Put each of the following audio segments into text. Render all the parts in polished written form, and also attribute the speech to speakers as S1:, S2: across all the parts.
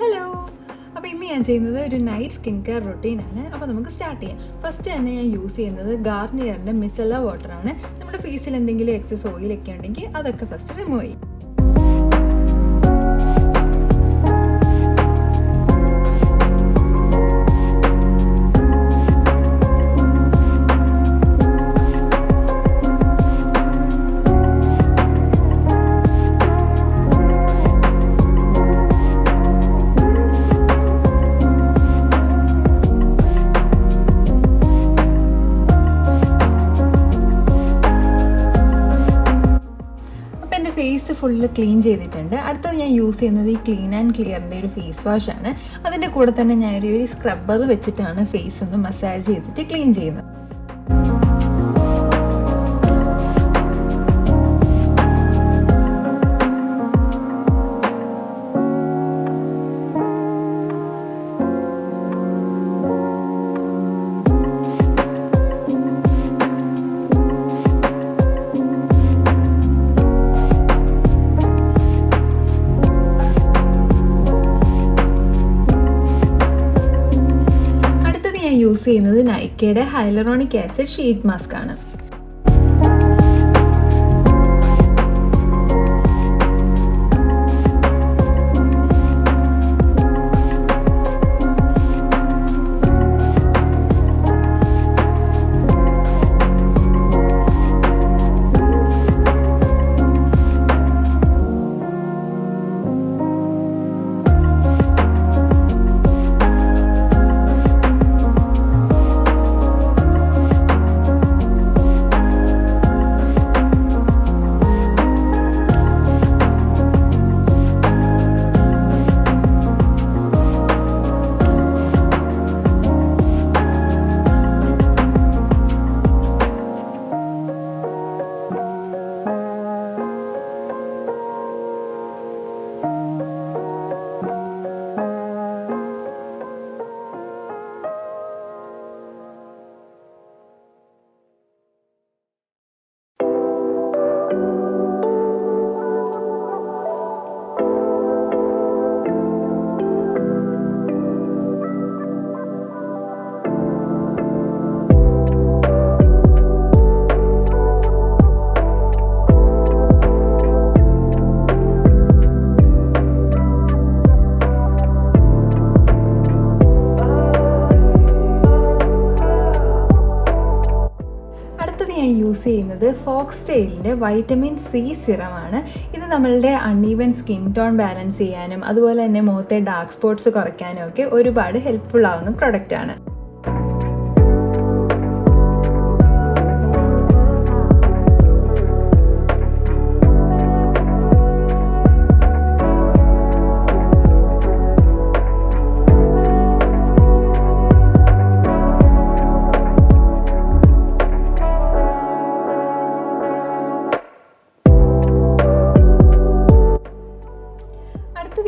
S1: Hello, അപ്പോൾ ഇന്ന് ഞാൻ ചെയ്യുന്നത് ഒരു നൈറ്റ് സ്കിൻ കെയർ റൊട്ടീനാണ്. അപ്പോൾ നമുക്ക് സ്റ്റാർട്ട് ചെയ്യാം. ഫസ്റ്റ് തന്നെ ഞാൻ യൂസ് ചെയ്യുന്നത് ഗാർണിയറിൻ്റെ മിസെല്ല വാട്ടറാണ്. നമ്മുടെ ഫേസിൽ എന്തെങ്കിലും എക്സസ് ഓയിലൊക്കെ ഉണ്ടെങ്കിൽ അതൊക്കെ ഫസ്റ്റ് റിമൂവ് ചെയ്യും. ഫേസ് ഫുള്ള് ക്ലീൻ ചെയ്തിട്ടുണ്ട്. അടുത്തത് ഞാൻ യൂസ് ചെയ്യുന്നത് ഈ ക്ലീൻ ആൻഡ് ക്ലിയറിൻ്റെ ഒരു ഫേസ് വാഷാണ്. അതിൻ്റെ കൂടെ തന്നെ ഞാനൊരു സ്ക്രബ്ബർ വെച്ചിട്ടാണ് ഫേസ് ഒന്ന് മസാജ് ചെയ്തിട്ട് ക്ലീൻ ചെയ്യുന്നത്. യൂസ് ചെയ്യുന്നത് നൈക്കയുടെ ഹൈലറോണിക് ആസിഡ് ഷീറ്റ് മാസ്ക് ആണ്. ഞാൻ യൂസ് ചെയ്യുന്നത് ഫോക്സ്ടെയിലിൻ്റെ വൈറ്റമിൻ സി സിറമാണ്. ഇത് നമ്മളുടെ അൺഈവൻ സ്കിൻ ടോൺ ബാലൻസ് ചെയ്യാനും അതുപോലെ തന്നെ മുഖത്തെ ഡാർക്ക് സ്പോട്ട്സ് കുറയ്ക്കാനും ഒക്കെ ഒരുപാട് ഹെൽപ്ഫുൾ ആവുന്ന പ്രൊഡക്റ്റാണ്.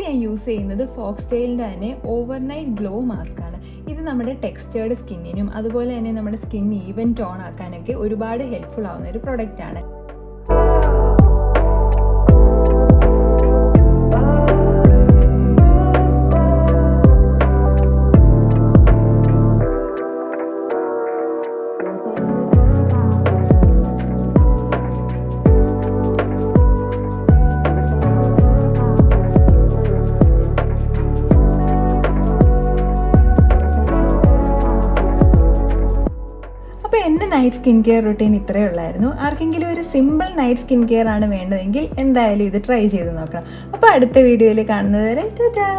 S1: ഞാൻ യൂസ് ചെയ്യുന്നത് ഫോക്സ്ടെയിലിൻ്റെ തന്നെ ഓവർനൈറ്റ് ഗ്ലോ മാസ്ക് ആണ്. ഇത് നമ്മുടെ ടെക്സ്ചേർഡ് സ്കിന്നിനും അതുപോലെ തന്നെ നമ്മുടെ സ്കിൻ ഈവൻ ടോൺ ആക്കാനൊക്കെ ഒരുപാട് ഹെൽപ്ഫുൾ ആവുന്ന ഒരു പ്രൊഡക്റ്റാണ്. അപ്പോൾ എൻ്റെ നൈറ്റ് സ്കിൻ കെയർ റുട്ടീൻ ഇത്രയേ ഉള്ളായിരുന്നു. ആർക്കെങ്കിലും ഒരു സിമ്പിൾ നൈറ്റ് സ്കിൻ കെയർ ആണ് വേണ്ടതെങ്കിൽ എന്തായാലും ഇത് ട്രൈ ചെയ്ത് നോക്കണം. അപ്പോൾ അടുത്ത വീഡിയോയിൽ കാണുന്നത് വരെ ടാറ്റാ.